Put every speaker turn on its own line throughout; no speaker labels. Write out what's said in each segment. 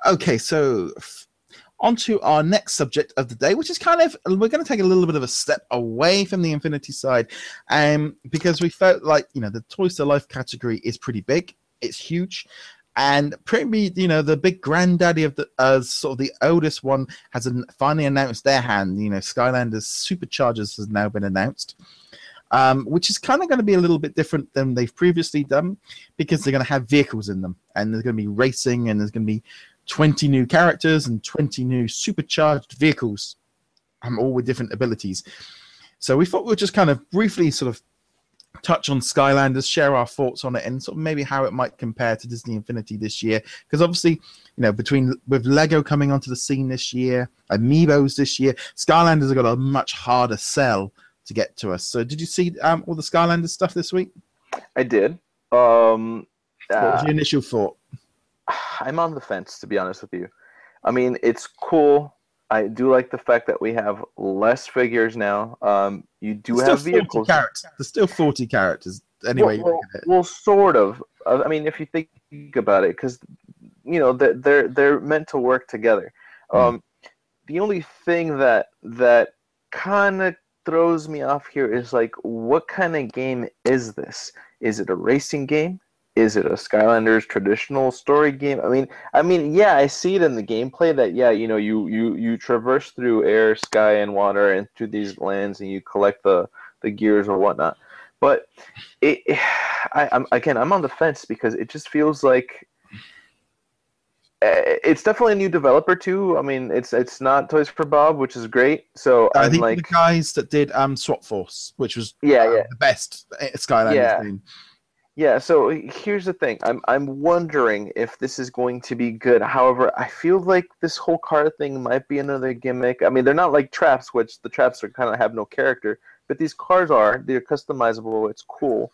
Okay, so on to our next subject of the day, which is kind of, we're going to take a little bit of a step away from the Infinity side, because we felt like, the Toys to Life category is pretty big. It's huge. And pretty, the big granddaddy of the, sort of the oldest one has finally announced their hand. Skylanders Superchargers has now been announced, which is kind of going to be a little bit different than they've previously done, because they're going to have vehicles in them, and there's going to be racing, and there's going to be 20 new characters and 20 new supercharged vehicles, all with different abilities. So we thought we'd just kind of briefly sort of touch on Skylanders, share our thoughts on it, and sort of maybe how it might compare to Disney Infinity this year. Because obviously, with Lego coming onto the scene this year, Amiibos this year, Skylanders have got a much harder sell to get to us. So did you see all the Skylanders stuff this week?
I did.
What was your initial thought?
I'm on the fence, to be honest with you. I mean, it's cool. I do like the fact that we have less figures now. You do have vehicles.
There's still 40 characters. Anyway,
well, sort of. I mean, if you think about it, because they're meant to work together. The only thing that kind of throws me off here is, like, what kind of game is this? Is it a racing game? Is it a Skylanders traditional story game? I mean, yeah, I see it in the gameplay that, yeah, you traverse through air, sky, and water, and through these lands, and you collect the gears or whatnot. But I'm on the fence, because it just feels like it's definitely a new developer too. I mean, it's not Toys for Bob, which is great. So
I think the guys that did Swap Force, which was
the
best Skylanders game.
Yeah, so here's the thing. I'm wondering if this is going to be good. However, I feel like this whole card thing might be another gimmick. I mean, they're not like traps, which the traps are kind of have no character, but these cards they're customizable. It's cool.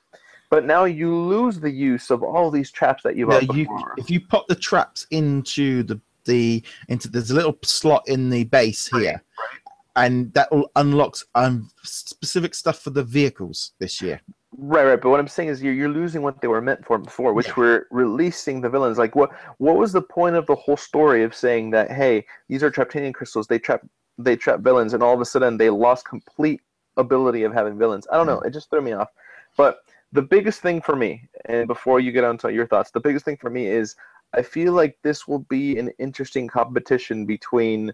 But now you lose the use of all these traps that you've had before.
If you pop the traps into there's a little slot in the base here, and that unlocks specific stuff for the vehicles this year.
Right. But what I'm saying is you're losing what they were meant for before, which were releasing the villains. Like, what was the point of the whole story of saying that, hey, these are Traptanian crystals, they trap villains, and all of a sudden they lost complete ability of having villains? I don't know. It just threw me off. But the biggest thing for me, and before you get on to your thoughts, the biggest thing for me is I feel like this will be an interesting competition between,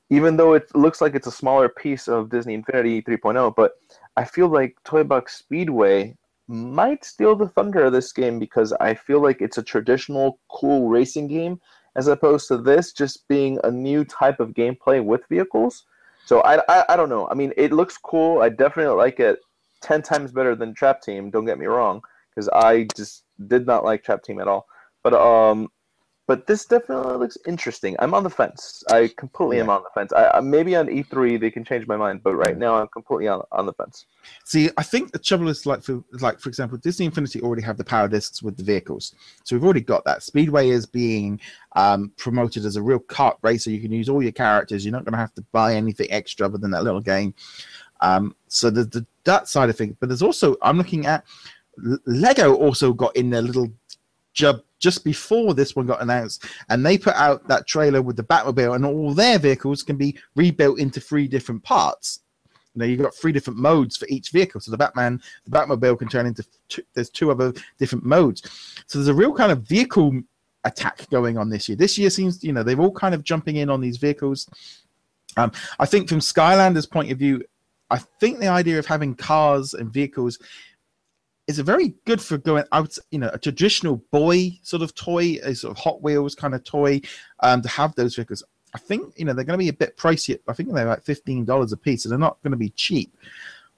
even though it looks like it's a smaller piece of Disney Infinity 3.0, but I feel like Toy Box Speedway might steal the thunder of this game, because I feel like it's a traditional, cool racing game, as opposed to this just being a new type of gameplay with vehicles. So I don't know. I mean, it looks cool. I definitely like it 10 times better than Trap Team, don't get me wrong, because I just did not like Trap Team at all. But this definitely looks interesting. I'm on the fence. I completely am on the fence. Maybe on E3 they can change my mind, but right now I'm completely on the fence.
See, I think the trouble is, for example, Disney Infinity already have the power discs with the vehicles, so we've already got that. Speedway is being promoted as a real kart racer. You can use all your characters. You're not going to have to buy anything extra other than that little game. So that side of things. But there's also, I'm looking at Lego also got in their little job just before this one got announced, and they put out that trailer with the Batmobile, and all their vehicles can be rebuilt into 3 different parts. You've got 3 different modes for each vehicle. So the Batmobile can turn into there's 2 other different modes. So there's a real kind of vehicle attack going on this year. This year seems, they're all kind of jumping in on these vehicles. I think from Skylanders' point of view, I think the idea of having cars and vehicles is a very good for going out, a traditional boy sort of toy, a sort of Hot Wheels kind of toy, to have those vehicles. I think, they're going to be a bit pricey. I think they're like $15 a piece, so they're not going to be cheap.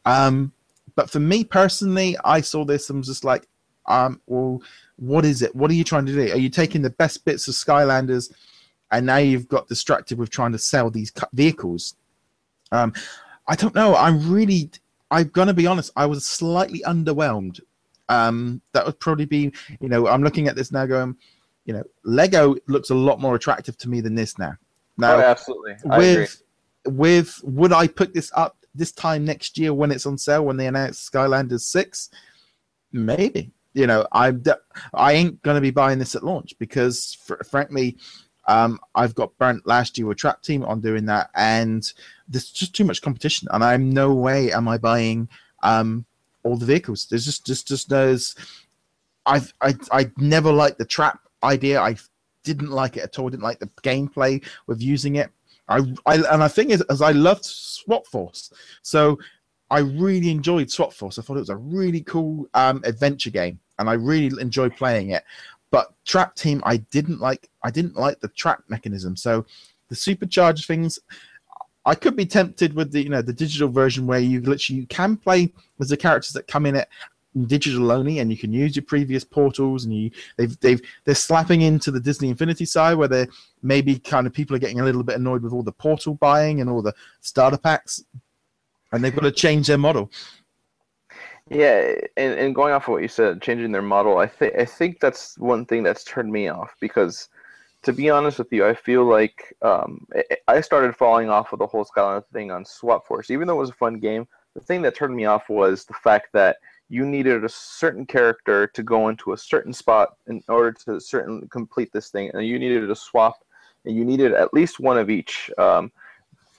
But for me personally, I saw this and was just like, well, what is it? What are you trying to do? Are you taking the best bits of Skylanders, and now you've got distracted with trying to sell these vehicles? I don't know. I'm going to be honest, I was slightly underwhelmed. That would probably be, I'm looking at this now going, Lego looks a lot more attractive to me than this now. Now,
absolutely. I agree.
Would I put this up this time next year when it's on sale, when they announce Skylanders 6? Maybe. I ain't going to be buying this at launch because, frankly, I've got burnt last year with Trap Team on doing that, and there's just too much competition, and I'm no way am I buying all the vehicles. I never liked the trap idea. I didn't like it at all. Didn't like the gameplay with using it. And the thing is, as I loved Swap Force, so I really enjoyed Swap Force. I thought it was a really cool adventure game, and I really enjoyed playing it. But Trap Team, I didn't like the trap mechanism. So the Supercharger things, I could be tempted with the the digital version where you can play with the characters that come in it digital only, and you can use your previous portals, and they're slapping into the Disney Infinity side where they're maybe kind of people are getting a little bit annoyed with all the portal buying and all the starter packs, and they've got to change their model.
Yeah, and going off of what you said, changing their model, I think that's one thing that's turned me off, because to be honest with you, I feel like I started falling off of the whole Skylanders thing on Swap Force. Even though it was a fun game, the thing that turned me off was the fact that you needed a certain character to go into a certain spot in order to complete this thing, and you needed a swap, and you needed at least one of each.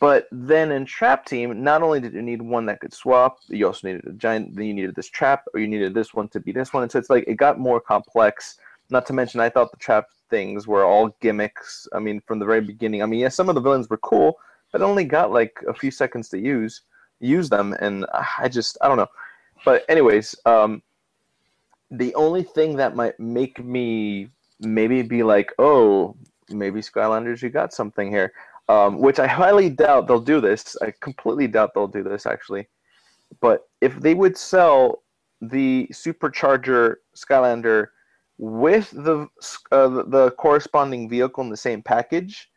But then in Trap Team, not only did you need one that could swap, you also needed a giant. Then you needed this trap, or you needed this one to be this one. And so it's like it got more complex. Not to mention, I thought the trap things were all gimmicks. I mean, from the very beginning. I mean, yeah, some of the villains were cool, but only got like a few seconds to use them, and I don't know. But anyways, the only thing that might make me maybe be like, oh, maybe Skylanders, you got something here, which I highly doubt they'll do this. I completely doubt they'll do this, actually. But if they would sell the Supercharger Skylander with the corresponding vehicle in the same package,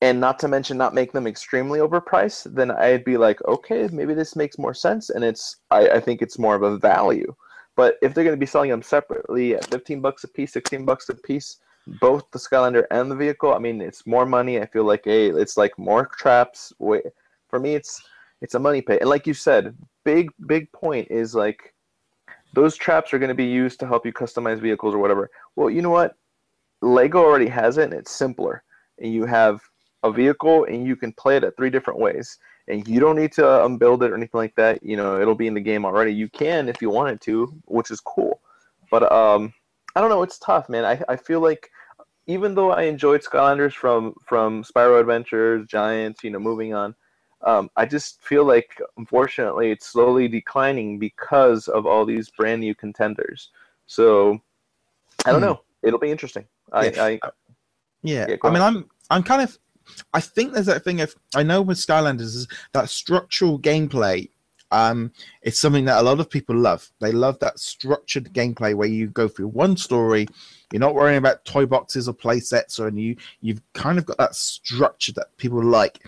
and not to mention not make them extremely overpriced, then I'd be like, okay, maybe this makes more sense, and I think it's more of a value. But if they're going to be selling them separately at $15 a piece, $16 a piece, both the Skylander and the vehicle, I mean, it's more money. I feel like, hey, it's like more traps. For me, it's a money pit. And like you said, big point is like those traps are going to be used to help you customize vehicles or whatever. Well, you know what? Lego already has it, and it's simpler. And you have a vehicle, and you can play it at 3 different ways, and you don't need to build it or anything like that. It'll be in the game already. You can if you wanted to, which is cool. But I don't know. It's tough, man. I feel like even though I enjoyed Skylanders from Spyro Adventures, Giants, moving on, I just feel like unfortunately it's slowly declining because of all these brand new contenders. So I don't know. It'll be interesting.
I mean, I'm kind of. I think there's that thing of, I know with Skylanders is that structural gameplay. It's something that a lot of people love. They love that structured gameplay where you go through one story. You're not worrying about toy boxes or play sets, you've kind of got that structure that people like.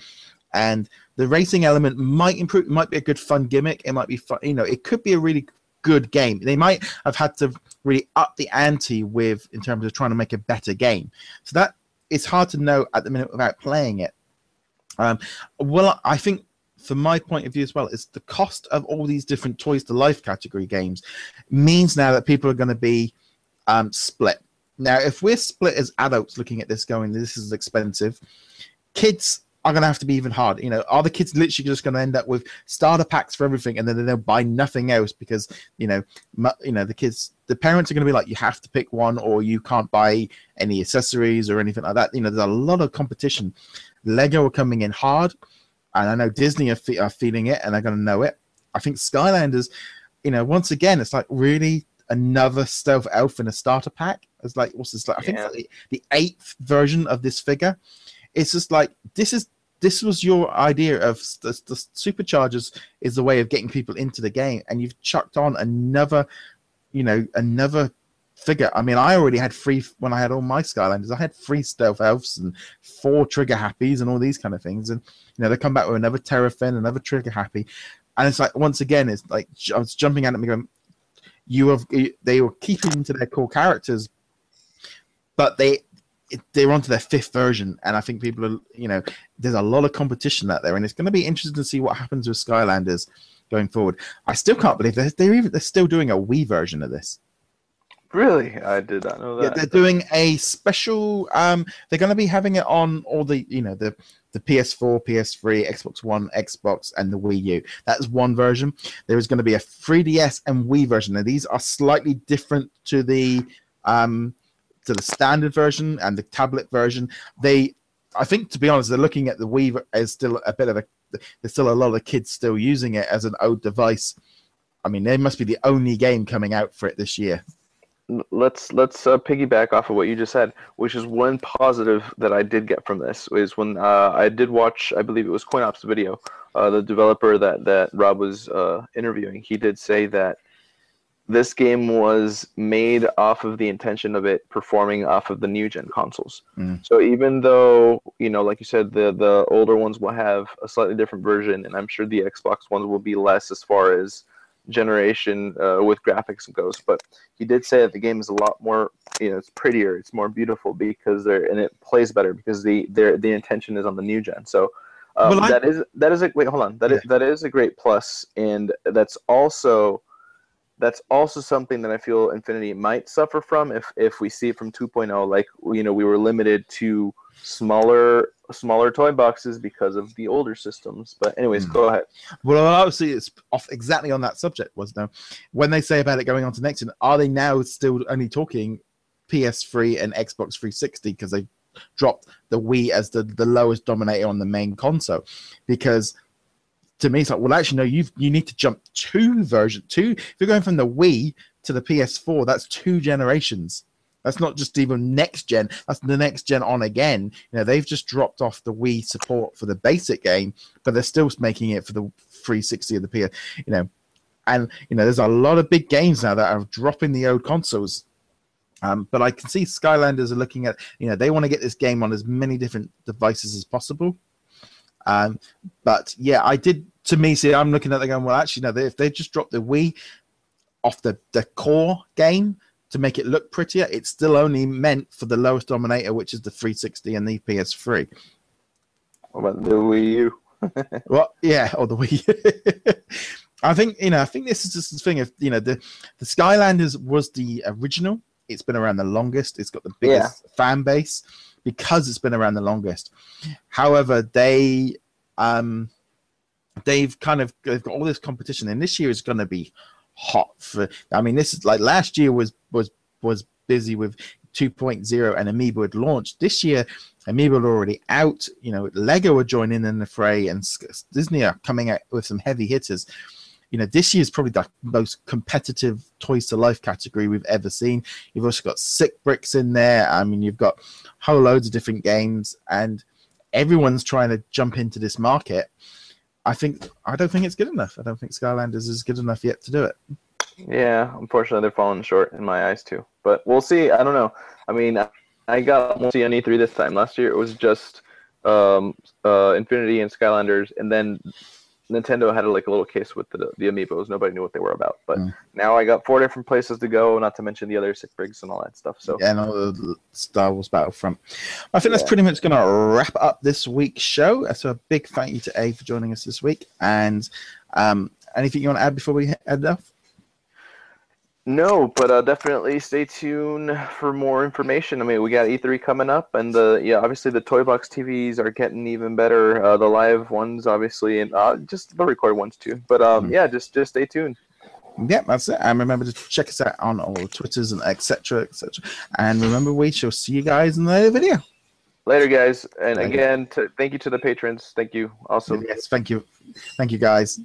And the racing element might improve. It might be a good fun gimmick. It might be fun. It could be a really good game. They might have had to really up the ante in terms of trying to make a better game. So that it's hard to know at the minute without playing it. Well, I think from my point of view as well, is the cost of all these different Toys to Life category games means now that people are going to be split. Now, if we're split as adults looking at this going, this is expensive, kids are going to have to be even hard. Are the kids literally just going to end up with starter packs for everything, and then they'll buy nothing else because the parents are going to be like, you have to pick one, or you can't buy any accessories or anything like that. There's a lot of competition. Lego are coming in hard, and I know Disney are feeling it, and they're going to know it. I think Skylanders, once again, it's like really another stealth elf in a starter pack. It's like, what's this like? I think it's like the 8th version of this figure. It's just like, this was your idea of the Superchargers is the way of getting people into the game, and you've chucked on another figure. I mean, I already had 3 when I had all my Skylanders. I had 3 stealth elves and 4 trigger happies and all these kind of things. And they come back with another Terrafin, another trigger happy, and it's like, once again, it's like I was jumping at them and going, they were keeping to their core characters, but they're onto their 5th version, and I think people are, there's a lot of competition out there, and it's going to be interesting to see what happens with Skylanders going forward. I still can't believe they're still doing a Wii version of this.
Really? I did not know that.
Yeah, they're doing a special. They're going to be having it on all the, the PS4, PS3, Xbox One, Xbox, and the Wii U. That's one version. There is going to be a 3DS and Wii version. Now, these are slightly different to the standard version and the tablet version. I think, to be honest, they're looking at the Wii as still a bit of a. There's still a lot of kids still using it as an old device. I mean, they must be the only game coming out for it this year.
Let's piggyback off of what you just said, which is one positive that I did get from this is when I did watch, I believe it was CoinOps video, the developer that Rob was interviewing. He did say that this game was made off of the intention of it performing off of the new gen consoles. So even though, like you said, the older ones will have a slightly different version, and I'm sure the Xbox ones will be less as far as generation with graphics goes, but he did say that the game is a lot more, it's prettier, it's more beautiful because and it plays better because the intention is on the new gen. So that is a wait, hold on, that is a great plus, and that's also something that I feel Infinity might suffer from if we see it from 2.0, like we were limited to smaller toy boxes because of the older systems. But anyways, go ahead.
Well, obviously it's off exactly on that subject. When they say about it going on to next gen, are they now still only talking PS3 and Xbox 360 because they dropped the Wii as the lowest dominator on the main console? Because to me, it's like, well, actually, no, you need to jump two. If you're going from the Wii to the PS4, that's 2 generations. That's not just even next gen. That's the next gen on again. They've just dropped off the Wii support for the basic game, but they're still making it for the 360 of the PS. And there's a lot of big games now that are dropping the old consoles. But I can see Skylanders are looking at, they want to get this game on as many different devices as possible. But yeah, I'm looking at it going, well, actually, no, if they just drop the Wii off the core game to make it look prettier, it's still only meant for the lowest dominator, which is the 360 and the PS3.
What about the Wii U?
Well, yeah, or the Wii U. I think this is just the thing of, the Skylanders was the original. It's been around the longest. It's got the biggest fan base because it's been around the longest. However, they've got all this competition, and this year is going to be hot. This is like last year was busy with 2.0 and Amiibo had launched. This year, Amiibo are already out. Lego are joining in the fray, and Disney are coming out with some heavy hitters. This year is probably the most competitive Toys to Life category we've ever seen. You've also got Sick Bricks in there. You've got whole loads of different games, and everyone's trying to jump into this market. I don't think it's good enough. I don't think Skylanders is good enough yet to do it.
Yeah, unfortunately, they're falling short in my eyes too. But we'll see. I don't know. I got more on E3 this time. Last year it was just Infinity and Skylanders, and then Nintendo had a little case with the Amiibos. Nobody knew what they were about. But now I got 4 different places to go, not to mention the other Sick Bricks and all that stuff. So
and all the Star Wars Battlefront. I think that's pretty much going to wrap up this week's show. So a big thank you to A for joining us this week. And anything you want to add before we head off?
No, but definitely stay tuned for more information. We got E3 coming up, and obviously the Toy Box TVs are getting even better. The live ones, obviously, and just the recorded ones too. But just stay tuned.
Yeah, that's it. And remember to check us out on all the Twitters and etc. etc. And remember, we shall see you guys in the later video.
Later, guys. And again, thank you to the patrons. Thank you. Also,
yes, thank you, guys.